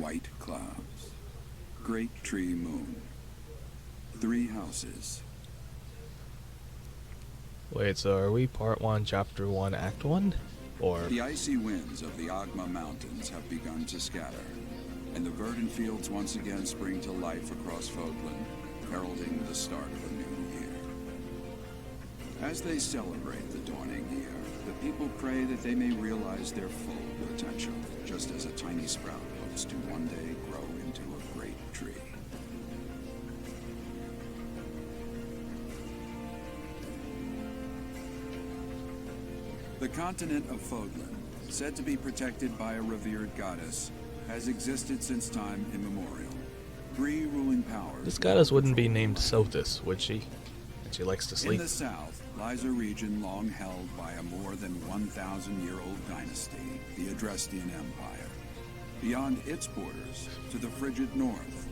white clouds, great tree moon, 3 houses. Wait, so are we part 1, chapter 1, act 1? Or... The icy winds of the Agma Mountains have begun to scatter, and the verdant fields once again spring to life across Fodlan, heralding the start of a new year. As they celebrate the dawning year, the people pray that they may realize their full potential, just as a tiny sprout hopes to one day grow into a great tree. The continent of Fodlan, said to be protected by a revered goddess, has existed since time immemorial. 3 ruling powers... This goddess wouldn't be named Sothis, would she? And she likes to sleep. In the south lies a region long held by a more than 1,000-year-old dynasty, the Adrestian Empire. Beyond its borders, to the frigid north,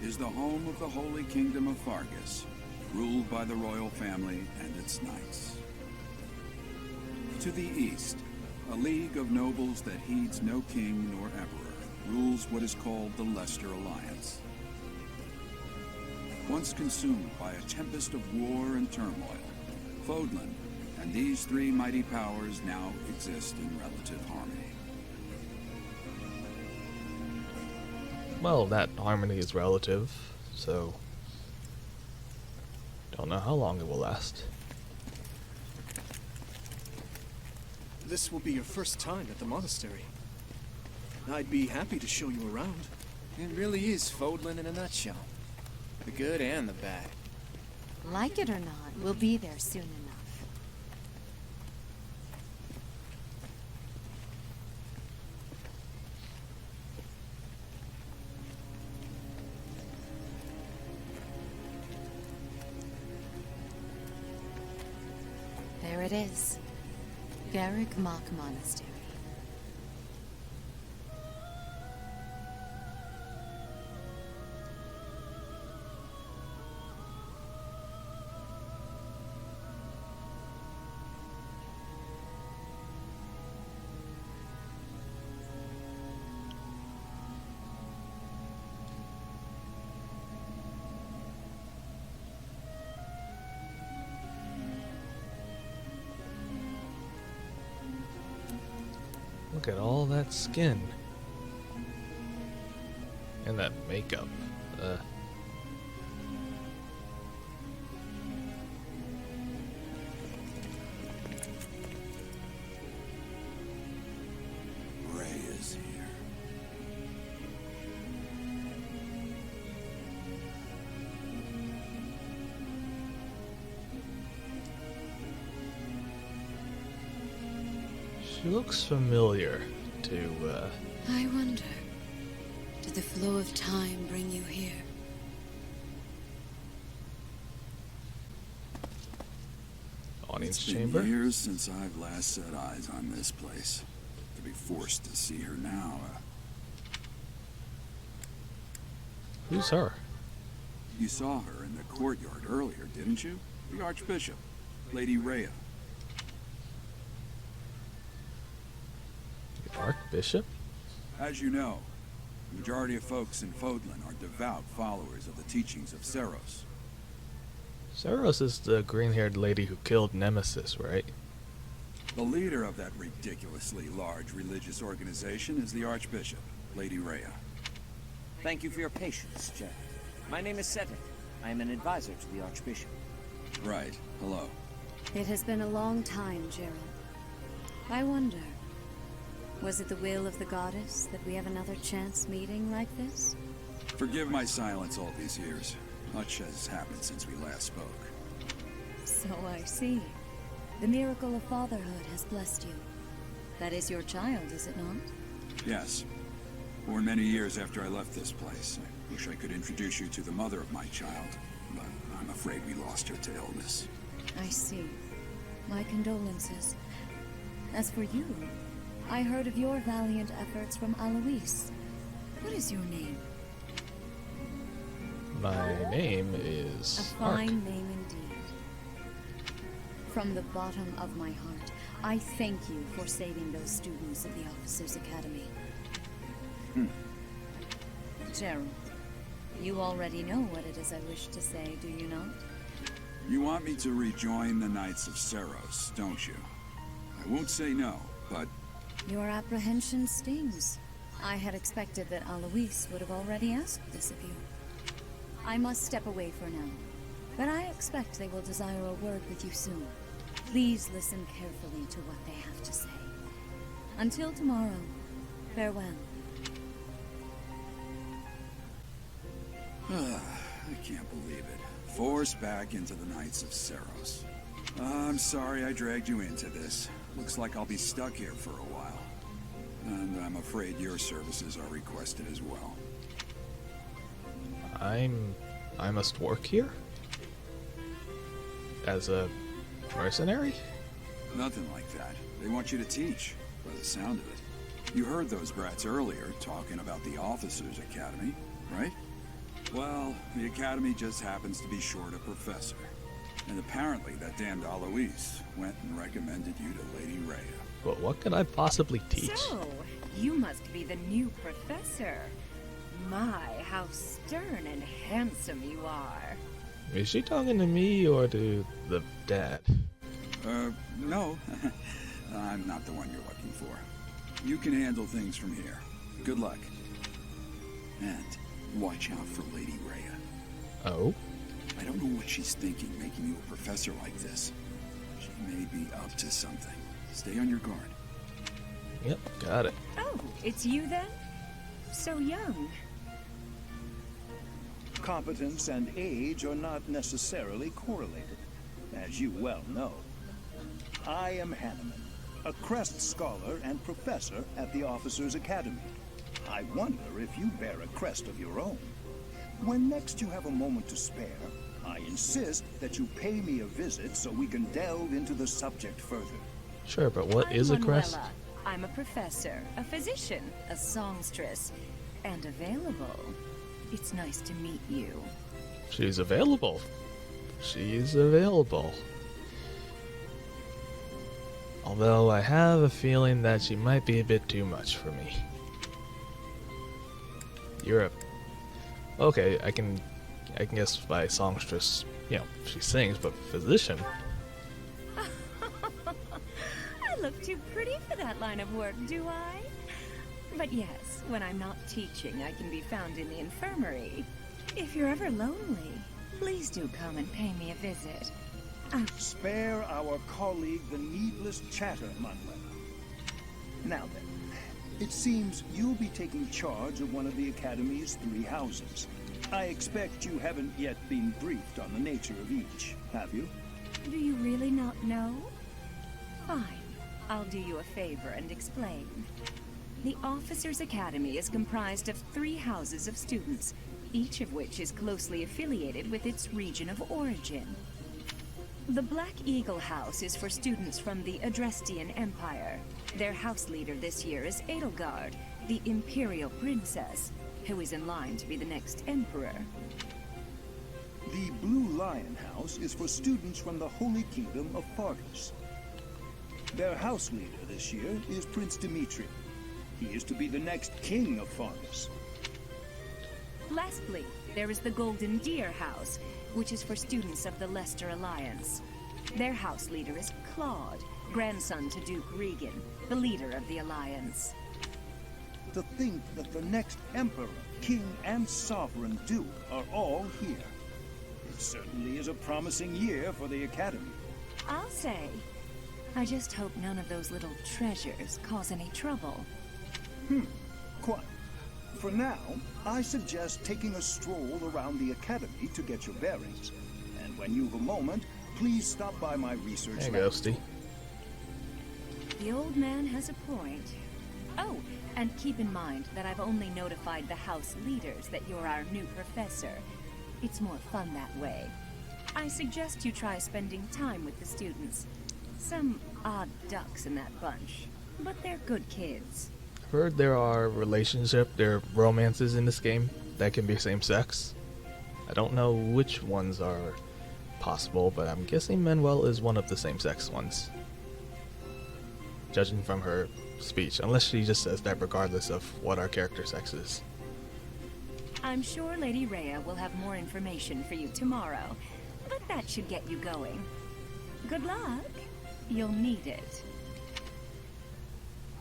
is the home of the Holy Kingdom of Fargus, ruled by the royal family and its knights. To the east, a league of nobles that heeds no king nor emperor rules what is called the Leicester Alliance. Once consumed by a tempest of war and turmoil, Fodlan and these 3 mighty powers now exist in relative harmony. Well, that harmony is relative, so... don't know how long it will last. This will be your first time at the monastery. I'd be happy to show you around. It really is Fodlan in a nutshell. The good and the bad. Like it or not, we'll be there soon enough. There it is. Garrick Mock Monastery. Look at all that skin. And that makeup. Ray is here. She looks familiar to, I wonder, did the flow of time bring you here? audience It's been chamber. years since I've last set eyes on this place. To be forced to see her now, Who's her? You saw her in the courtyard earlier, didn't you? The Archbishop, Lady Rhea. The Archbishop? As you know, the majority of folks in Fodlan are devout followers of the teachings of Seros. Saros is the green-haired lady who killed Nemesis, right? The leader of that ridiculously large religious organization is the Archbishop, Lady Rhea. Thank you for your patience, Jack. My name is Cedric. I am an advisor to the Archbishop. Right. Hello. It has been a long time, Gerald. I wonder, was it the will of the goddess that we have another chance meeting like this? Forgive my silence all these years. Much has happened since we last spoke. So I see. The miracle of fatherhood has blessed you. That is your child, is it not? Yes. Born many years after I left this place. I wish I could introduce you to the mother of my child, but I'm afraid we lost her to illness. I see. My condolences. As for you, I heard of your valiant efforts from Alois. What is your name? My name A is fine name indeed. From the bottom of my heart, I thank you for saving those students of the Officers' Academy. Gerald, you already know what it is I wish to say, do you not? You want me to rejoin the Knights of Seros, don't you? I won't say no, but Your apprehension stings. I had expected that Alois would have already asked this of you. I must step away for now, but I expect they will desire a word with you soon. Please listen carefully to what they have to say. Until tomorrow, farewell. I can't believe it. Forced back into the Knights of Seros. I'm sorry I dragged you into this. Looks like I'll be stuck here for a while. And I'm afraid your services are requested as well. I must work here? As a mercenary? Nothing like that. They want you to teach, by the sound of it. You heard those brats earlier talking about the Officers' Academy, right? Well, the Academy just happens to be short a professor. And apparently that damned Alois went and recommended you to Lady Rhea. But what could I possibly teach? So, you must be the new professor. My, how stern and handsome you are. Is she talking to me or to the dad? No. I'm not the one you're looking for. You can handle things from here. Good luck. And watch out for Lady Rhea. Oh? I don't know what she's thinking making you a professor like this. She may be up to something. Stay on your guard. Yep, got it. Oh, it's you then? So young. Competence and age are not necessarily correlated, as you well know. I am Hanneman, a Crest Scholar and Professor at the Officers' Academy. I wonder if you bear a crest of your own. When next you have a moment to spare, I insist that you pay me a visit so we can delve into the subject further. Sure, but what I'm is a crest? Manuela. I'm a professor, a physician, a songstress, and available. It's nice to meet you. She's available. She's available. Although I have a feeling that she might be a bit too much for me. You're a... Okay, I can guess by songstress, you know, she sings, but physician? I look too pretty for that line of work, do I? But yes, when I'm not teaching, I can be found in the infirmary. If you're ever lonely, please do come and pay me a visit. Spare our colleague the needless chatter, Manuela. Now then, it seems you'll be taking charge of one of the Academy's 3 houses. I expect you haven't yet been briefed on the nature of each, have you? Do you really not know? Fine. I'll do you a favor and explain. The Officers' Academy is comprised of 3 houses of students, each of which is closely affiliated with its region of origin. The Black Eagle House is for students from the Adrestian Empire. Their house leader this year is Edelgard, the Imperial Princess, who is in line to be the next Emperor. The Blue Lion House is for students from the Holy Kingdom of Fargus. Their house leader this year is Prince Dimitri. He is to be the next king of Fargus. Lastly, there is the Golden Deer House, which is for students of the Leicester Alliance. Their house leader is Claude, grandson to Duke Regan, the leader of the Alliance. To think that the next Emperor, King, and Sovereign Duke are all here. It certainly is a promising year for the Academy. I'll say. I just hope none of those little treasures cause any trouble. Quite. For now, I suggest taking a stroll around the Academy to get your bearings. And when you've a moment, please stop by my research Hey, lab. Ghosty. The old man has a point. Oh, and keep in mind that I've only notified the house leaders that you're our new professor. It's more fun that way. I suggest you try spending time with the students. Some odd ducks in that bunch, but they're good kids. Heard there are romances in this game that can be same sex. I don't know which ones are possible, but I'm guessing Manuel is one of the same sex ones. Judging from her speech, unless she just says that regardless of what our character sex is. I'm sure Lady Rhea will have more information for you tomorrow, but that should get you going. Good luck. You'll need it.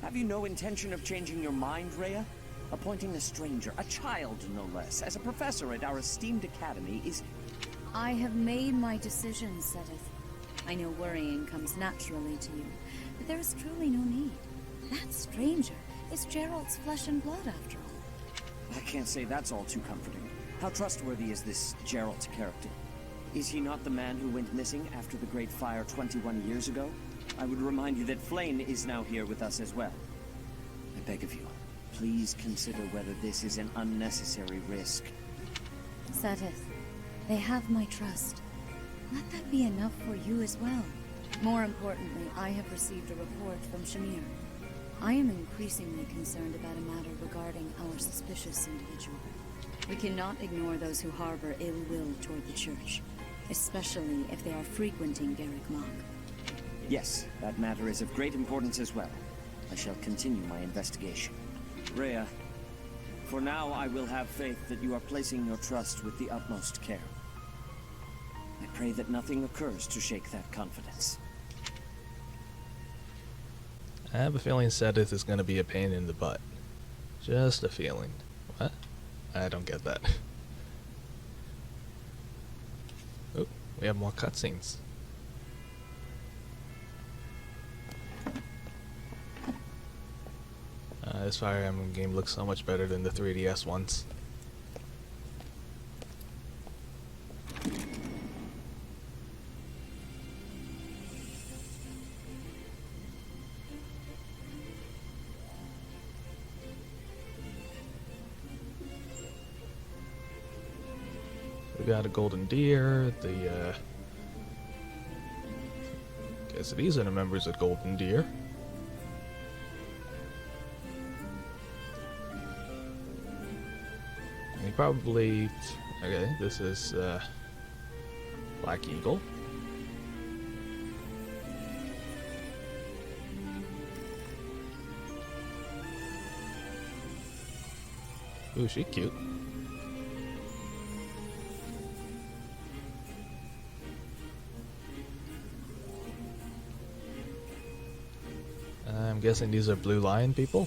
Have you no intention of changing your mind, Rhea? Appointing a stranger, a child no less, as a professor at our esteemed academy is... I have made my decision, Sedith. I know worrying comes naturally to you, but there is truly no need. That stranger is Gerald's flesh and blood, after all. I can't say that's all too comforting. How trustworthy is this Gerald character? Is he not the man who went missing after the Great Fire 21 years ago? I would remind you that Flame is now here with us as well. I beg of you, please consider whether this is an unnecessary risk. Sedith, they have my trust. Let that be enough for you as well. More importantly, I have received a report from Shamir. I am increasingly concerned about a matter regarding our suspicious individual. We cannot ignore those who harbor ill will toward the Church, especially if they are frequenting Garrick Mach. Yes, that matter is of great importance as well. I shall continue my investigation. Rhea, for now I will have faith that you are placing your trust with the utmost care. I pray that nothing occurs to shake that confidence. I have a feeling Sedith is going to be a pain in the butt. Just a feeling. What? I don't get that. Oh, we have more cutscenes. This Fire Emblem game looks so much better than the 3DS ones. We got a golden deer, guess these are the members of Golden Deer. And he probably, okay, this is, Black Eagle. Ooh, she's cute. I'm guessing these are Blue Lion people.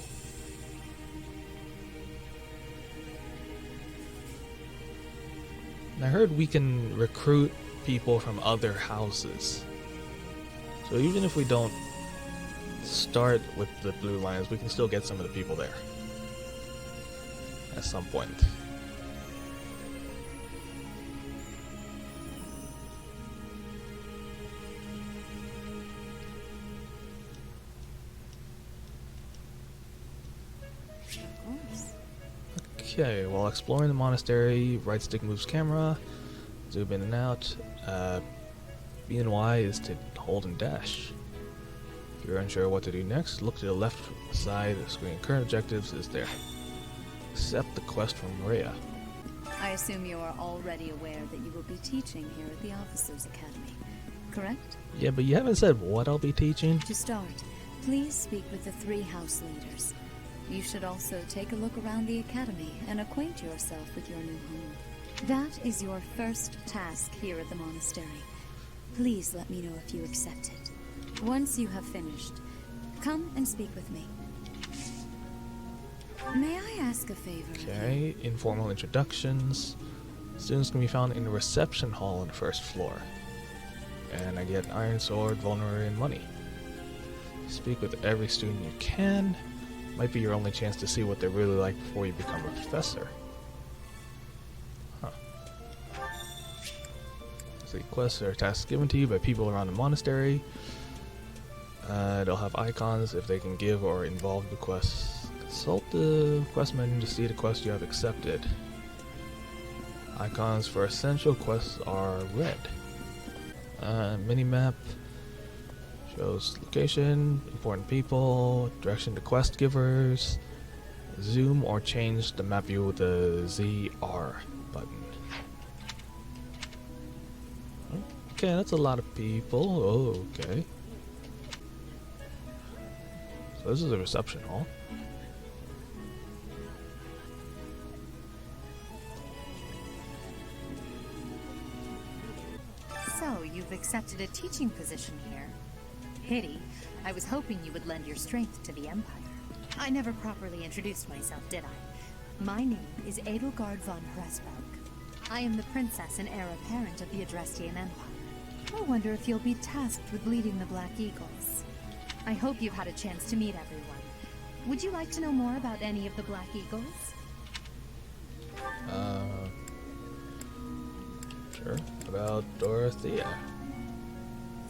And I heard we can recruit people from other houses. So even if we don't start with the Blue Lions, we can still get some of the people there. At some point. Okay, while exploring the monastery, right stick moves camera, zoom in and out. B and Y is to hold and dash. If you're unsure what to do next, look to the left side of the screen. Current objectives is there. Accept the quest from Rhea. I assume you are already aware that you will be teaching here at the Officers Academy, correct? Yeah, but you haven't said what I'll be teaching. To start, please speak with the 3 house leaders. You should also take a look around the academy and acquaint yourself with your new home. That is your first task here at the monastery. Please let me know if you accept it. Once you have finished, come and speak with me. May I ask a favor? Okay, informal introductions. Students can be found in the reception hall on the first floor. And I get Iron Sword, Vulnerary, and money. Speak with every student you can. Might be your only chance to see what they're really like before you become a professor. Huh. So quests are tasks given to you by people around the monastery. They'll have icons if they can give or involve the quests. Consult the quest menu to see the quest you have accepted. Icons for essential quests are red. Minimap shows location, important people, direction to quest givers. Zoom or change the map view with the ZR button. Okay, that's a lot of people. Oh, okay. So this is a reception hall. accepted a teaching position here. Pity. I was hoping you would lend your strength to the Empire. I never properly introduced myself, did I? My name is Edelgard von Hresberg. I am the princess and heir apparent of the Adrestian Empire. I wonder if you'll be tasked with leading the Black Eagles. I hope you've had a chance to meet everyone. Would you like to know more about any of the Black Eagles? Sure. About Dorothea.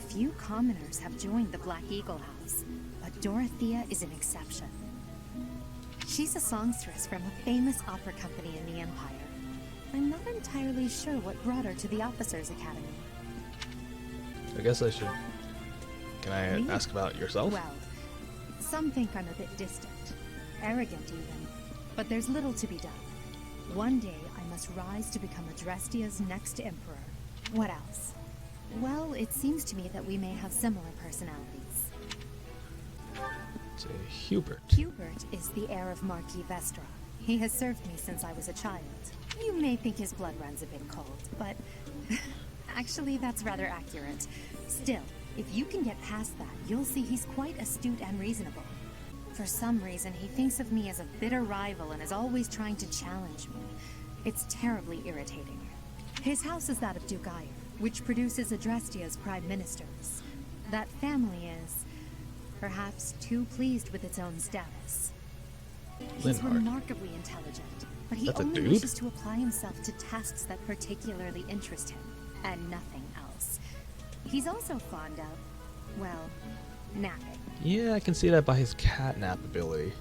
Few commoners have joined the Black Eagle House, but Dorothea is an exception. She's a songstress from a famous opera company in the Empire. I'm not entirely sure what brought her to the Officers' Academy. I guess I should... Can I Me? ask about yourself? Well, some think I'm a bit distant, arrogant even, but there's little to be done. One day I must rise to become Adrestia's next emperor. What else? Well, it seems to me that we may have similar personalities. It's Hubert. Hubert is the heir of Marquis Vestra. He has served me since I was a child. You may think his blood runs a bit cold, but actually that's rather accurate. Still, if you can get past that, you'll see he's quite astute and reasonable. For some reason, he thinks of me as a bitter rival and is always trying to challenge me. It's terribly irritating. His house is that of Duke Iron, which produces Adrestia's prime ministers. That family is, perhaps, too pleased with its own status. He's Linhart. remarkably intelligent, but he That's a only dude? wishes to apply himself to tasks that particularly interest him, and nothing else. He's also fond of, well, napping. Yeah, I can see that by his catnap ability.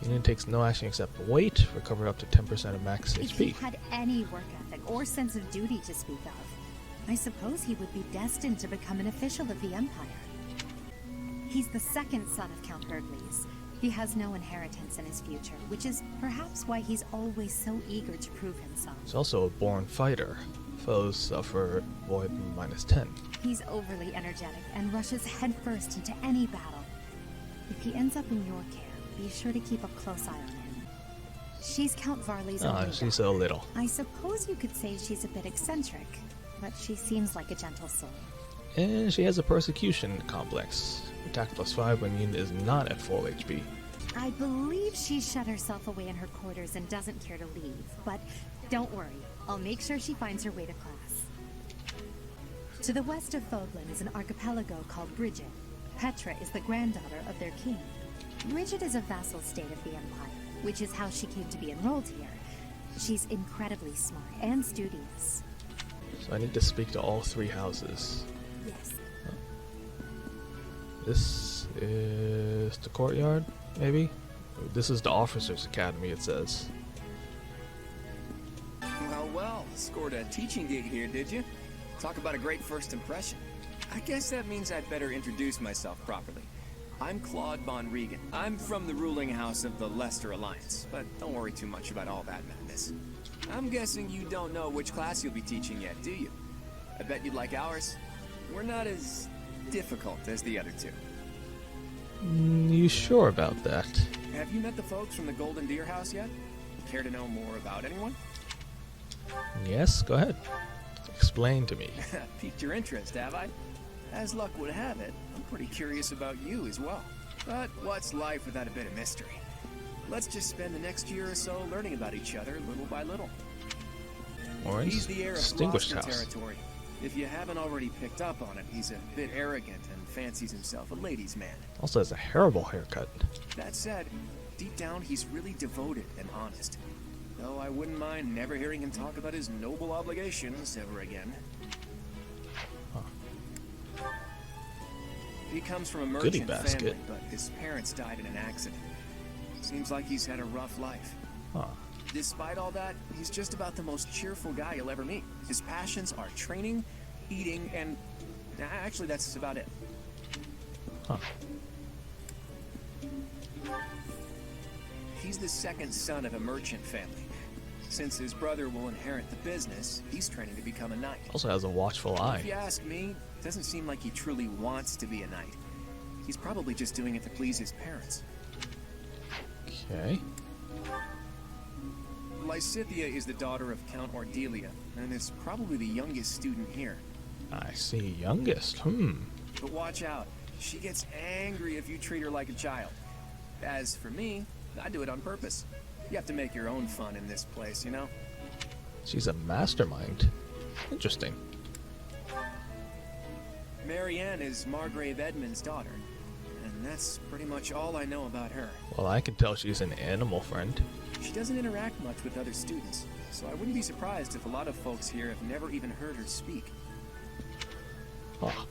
Unit takes no action except wait, recover up to 10% of max If he HP. had any work ethic or sense of duty to speak of, I suppose he would be destined to become an official of the Empire. He's the second son of Count Hergles. He has no inheritance in his future, which is perhaps why he's always so eager to prove himself. He's also a born fighter. Foes suffer void -10. He's overly energetic and rushes headfirst into any battle. If he ends up in your care, be sure to keep a close eye on him. She's Count Varley's Ah, only she's daughter. so little. I suppose you could say she's a bit eccentric, but she seems like a gentle soul. And she has a persecution complex. Attack +5 when unit is not at full HP. I believe she shut herself away in her quarters and doesn't care to leave, but don't worry, I'll make sure she finds her way to class. To the west of Fodlan is an archipelago called Bridget. Petra is the granddaughter of their king. Bridget is a vassal state of the Empire, which is how she came to be enrolled here. She's incredibly smart and studious. So I need to speak to all 3 houses. Yes. This is the courtyard, maybe? This is the Officers' Academy, it says. Well, scored a teaching gig here, did you? Talk about a great first impression. I guess that means I'd better introduce myself properly. I'm Claude von Regan. I'm from the ruling house of the Leicester Alliance, but don't worry too much about all that madness. I'm guessing you don't know which class you'll be teaching yet, do you? I bet you'd like ours. We're not as difficult as the other two. You sure about that? Have you met the folks from the Golden Deer House yet? Care to know more about anyone? Yes, go ahead. Explain to me. Piqued your interest, have I? As luck would have it, I'm pretty curious about you as well. But what's life without a bit of mystery? Let's just spend the next year or so learning about each other little by little. Orange? He's the heir of Distinguished Gloucester house. territory. If you haven't already picked up on it, he's a bit arrogant and fancies himself a ladies' man. Also has a terrible haircut. That said, deep down he's really devoted and honest. Though I wouldn't mind never hearing him talk about his noble obligations ever again. He comes from a Goodie merchant basket. family, but his parents died in an accident. Seems like he's had a rough life. Huh. Despite all that, he's just about the most cheerful guy you'll ever meet. His passions are training, eating, and actually that's about it. Huh. He's the second son of a merchant family. Since his brother will inherit the business, he's training to become a knight. Also has a watchful eye. If you ask me, it doesn't seem like he truly wants to be a knight. He's probably just doing it to please his parents. Okay. Lysithea is the daughter of Count Ordelia, and is probably the youngest student here. I see. Youngest. But watch out. She gets angry if you treat her like a child. As for me, I do it on purpose. You have to make your own fun in this place, you know? She's a mastermind. Interesting. Marianne is Margrave Edmund's daughter. And that's pretty much all I know about her. Well, I can tell she's an animal friend. She doesn't interact much with other students, so I wouldn't be surprised if a lot of folks here have never even heard her speak. Oh,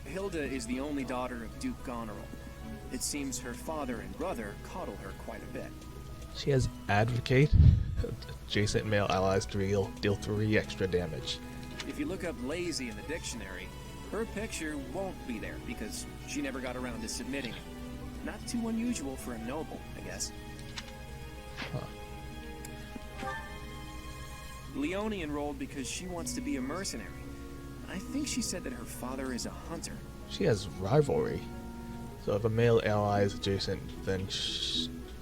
Hilda is the only daughter of Duke Goneril. It seems her father and brother coddle her quite a bit. she has Advocate. Adjacent male allies deal 3 extra damage. If you look up lazy in the dictionary, her picture won't be there because she never got around to submitting it. Not too unusual for a noble, I guess. Leone enrolled because she wants to be a mercenary. I think she said that her father is a hunter. She has Rivalry. So if a male ally is adjacent, then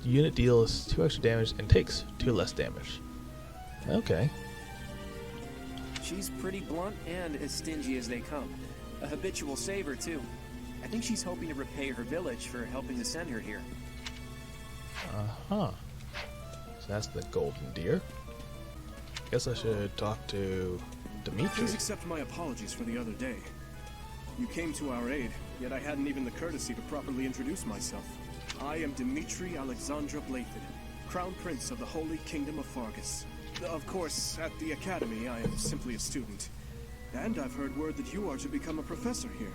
unit deals 2 extra damage and takes 2 less damage. Okay. She's pretty blunt and as stingy as they come. A habitual saver, too. I think she's hoping to repay her village for helping to send her here. So that's the golden deer. Guess I should talk to Dimitri. Please accept my apologies for the other day. You came to our aid, yet I hadn't even the courtesy to properly introduce myself. I am Dimitri Alexandra Blathid, Crown Prince of the Holy Kingdom of Fargus. Of course, at the Academy, I am simply a student. And I've heard word that you are to become a professor here.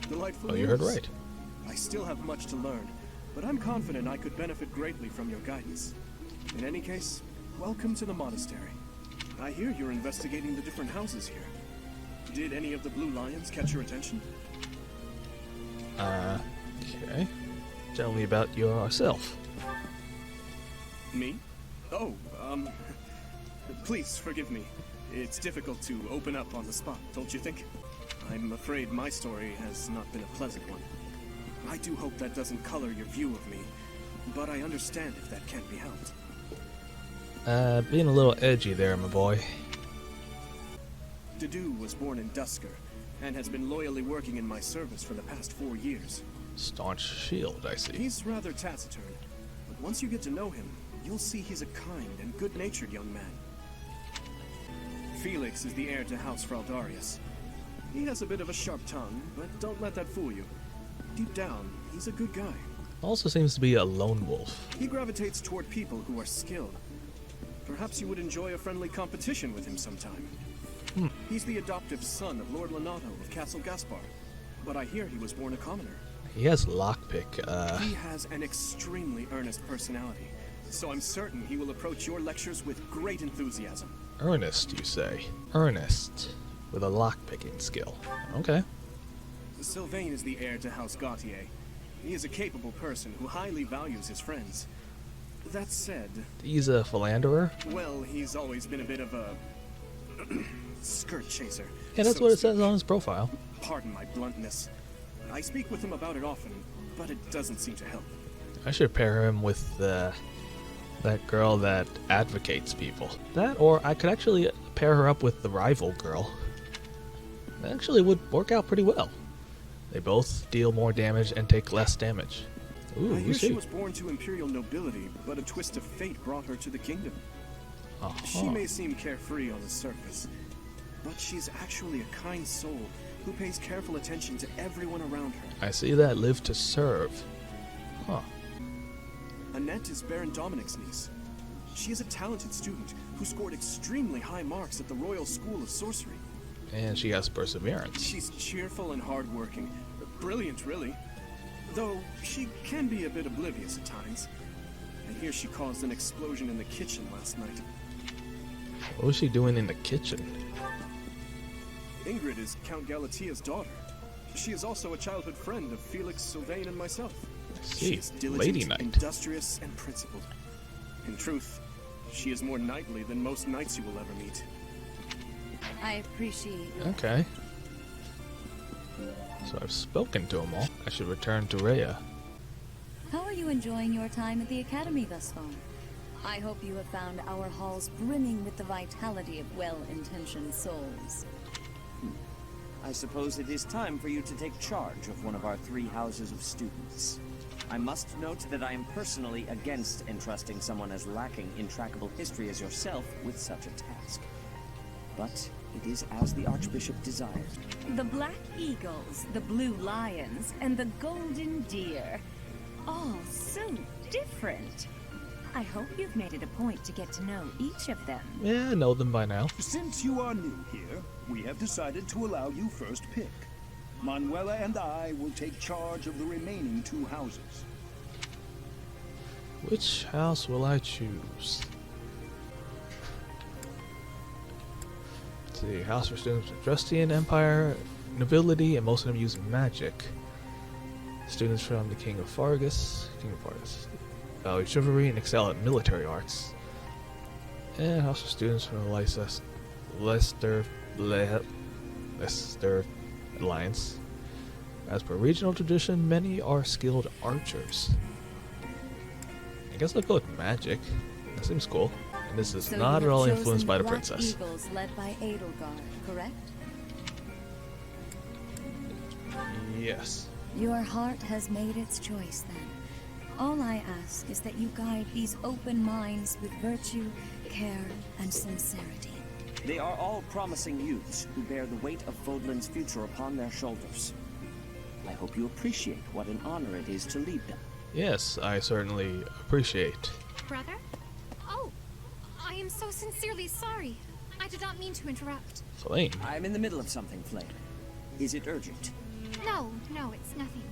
Delightful Oh, you heard news. right. I still have much to learn, but I'm confident I could benefit greatly from your guidance. In any case, welcome to the monastery. I hear you're investigating the different houses here. Did any of the blue lions catch your attention? Okay. Tell me about yourself. Me? Oh, please forgive me. It's difficult to open up on the spot, don't you think? I'm afraid my story has not been a pleasant one. I do hope that doesn't color your view of me, but I understand if that can't be helped. Being a little edgy there, my boy. Dedu was born in Dusker, and has been loyally working in my service for the past 4 years. Staunch shield, I see. He's rather taciturn, but once you get to know him, you'll see he's a kind and good-natured young man. Felix is the heir to House Fraldarius. He has a bit of a sharp tongue, but don't let that fool you. Deep down, he's a good guy. Also seems to be a lone wolf. He gravitates toward people who are skilled. Perhaps you would enjoy a friendly competition with him sometime. He's the adoptive son of Lord Lenato of Castle Gaspar, but I hear he was born a commoner. He has lockpick. He has an extremely earnest personality, so I'm certain he will approach your lectures with great enthusiasm. Earnest, you say? Earnest. With a lockpicking skill. Okay. Sylvain is the heir to House Gautier. He is a capable person who highly values his friends. That said, He's a philanderer? well, he's always been a bit of a skirt chaser. Yeah, that's so what to it says speak. on his profile. Pardon my bluntness. I speak with him about it often, but it doesn't seem to help. I should pair him with that girl that advocates people. That, or I could actually pair her up with the rival girl. That actually would work out pretty well. They both deal more damage and take less damage. Ooh, I you hear she see. was born to imperial nobility, but a twist of fate brought her to the kingdom. She Uh-huh. may seem carefree on the surface, but she's actually a kind soul who pays careful attention to everyone around her. I see that. Live to serve. Huh. Annette is Baron Dominic's niece. She is a talented student who scored extremely high marks at the Royal School of Sorcery. And she has perseverance. She's cheerful and hardworking. Brilliant, really. Though she can be a bit oblivious at times. I hear she caused an explosion in the kitchen last night. What was she doing in the kitchen? Ingrid is Count Galatia's daughter. She is also a childhood friend of Felix, Sylvain, and myself. I She see. is diligent, Lady Knight. industrious, and principled. In truth, she is more knightly than most knights you will ever meet. I appreciate your Okay. So I've spoken to them all. I should return to Rhea. How are you enjoying your time at the Academy thus far? I hope you have found our halls brimming with the vitality of well-intentioned souls. I suppose it is time for you to take charge of one of our 3 houses of students. I must note that I am personally against entrusting someone as lacking in trackable history as yourself with such a task. But it is as the Archbishop desired. The Black Eagles, the Blue Lions, and the Golden Deer. All so different. I hope you've made it a point to get to know each of them. Yeah, I know them by now. Since you are new here, we have decided to allow you first pick. Manuela and I will take charge of the remaining 2 houses. Which house will I choose? Let's see, house for students with Drustian Empire, nobility, and most of them use magic. Students from the King of Fargus, value chivalry and excel at military arts. And house for students from the Leicester Alliance. As per regional tradition, many are skilled archers. I guess I'll go with magic. That seems cool. And this is So not you at all have influenced by the chosen princess. Black Eagles led by Edelgard, correct? Yes. Your heart has made its choice then. All I ask is that you guide these open minds with virtue, care, and sincerity. They are all promising youths who bear the weight of Fodlan's future upon their shoulders. I hope you appreciate what an honor it is to lead them. Yes, I certainly appreciate. Brother? Oh, I am so sincerely sorry. I did not mean to interrupt. Flame. I'm in the middle of something, Flame. Is it urgent? No, it's nothing.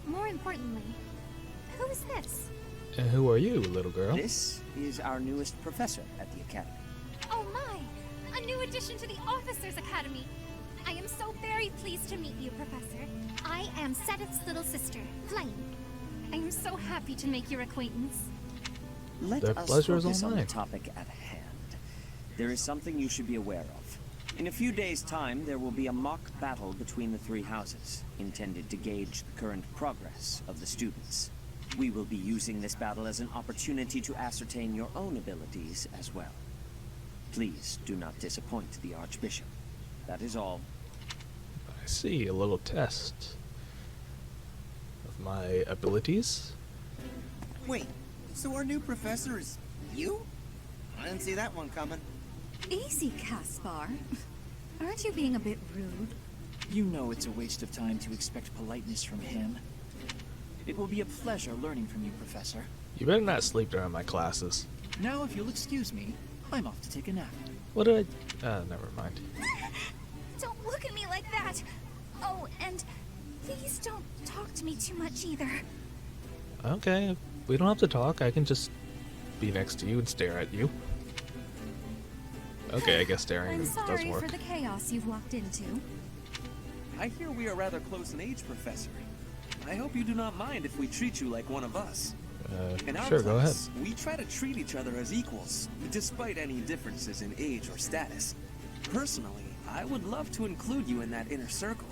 More importantly, who is this? And who are you, little girl? This is our newest professor at the Academy. Oh my! A new addition to the Officers' Academy. I am so very pleased to meet you, Professor. I am Sedith's little sister, Flame. I am so happy to make your acquaintance. Let The us pleasure is focus all on the mine. topic at hand. There is something you should be aware of. In a few days' time, there will be a mock battle between the 3 houses, intended to gauge the current progress of the students. We will be using this battle as an opportunity to ascertain your own abilities as well. Please do not disappoint the Archbishop. That is all. I see, a little test of my abilities. Wait, so our new professor is you? I didn't see that one coming. Easy, Caspar. Aren't you being a bit rude? You know it's a waste of time to expect politeness from him. It will be a pleasure learning from you, Professor. You better not sleep during my classes. Now, if you'll excuse me, I'm off to take a nap. What did I... never mind. Don't look at me like that! Oh, and please don't talk to me too much either. Okay, we don't have to talk. I can just be next to you and stare at you. Okay, I guess staring I'm does sorry work. for the chaos you've walked into. I hear we are rather close in age, Professor. I hope you do not mind if we treat you like one of us. In our Sure, go ahead. class, we try to treat each other as equals, despite any differences in age or status. Personally, I would love to include you in that inner circle.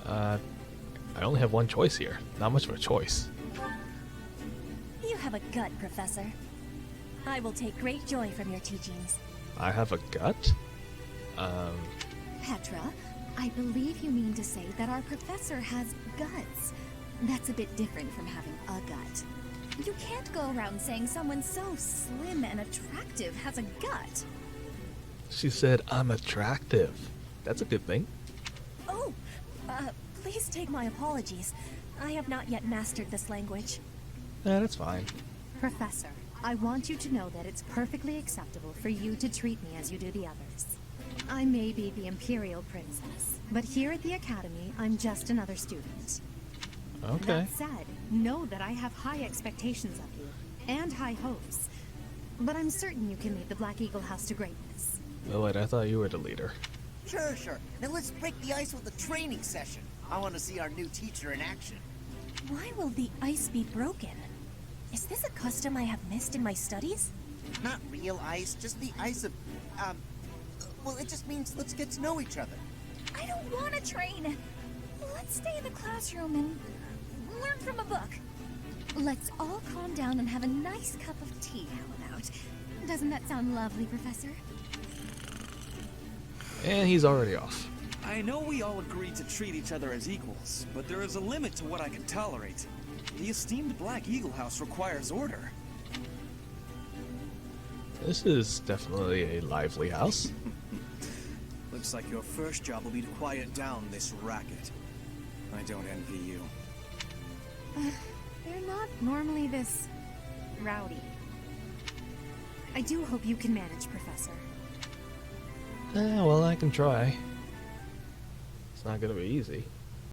I only have one choice here. Not much of a choice. You have a gut, Professor. I will take great joy from your teachings. I have a gut? Petra, I believe you mean to say that our professor has guts. That's a bit different from having a gut. You can't go around saying someone so slim and attractive has a gut. She said I'm attractive. That's a good thing. Oh, please take my apologies. I have not yet mastered this language. Yeah, that's fine. Professor, I want you to know that it's perfectly acceptable for you to treat me as you do the others. I may be the Imperial Princess, but here at the Academy, I'm just another student. Okay. That said, know that I have high expectations of you, and high hopes. But I'm certain you can lead the Black Eagle House to greatness. Oh wait, I thought you were the leader. Sure. Now let's break the ice with a training session. I want to see our new teacher in action. Why will the ice be broken? Is this a custom I have missed in my studies? Not real ice, just the ice of, well, it just means let's get to know each other. I don't want to train. Let's stay in the classroom and learn from a book. Let's all calm down and have a nice cup of tea, how about? Doesn't that sound lovely, Professor? And he's already off. I know we all agreed to treat each other as equals, but there is a limit to what I can tolerate. The esteemed Black Eagle House requires order. This is definitely a lively house. Looks like your first job will be to quiet down this racket. I don't envy you. They're not normally this rowdy. I do hope you can manage, Professor. Well, I can try. It's not gonna be easy.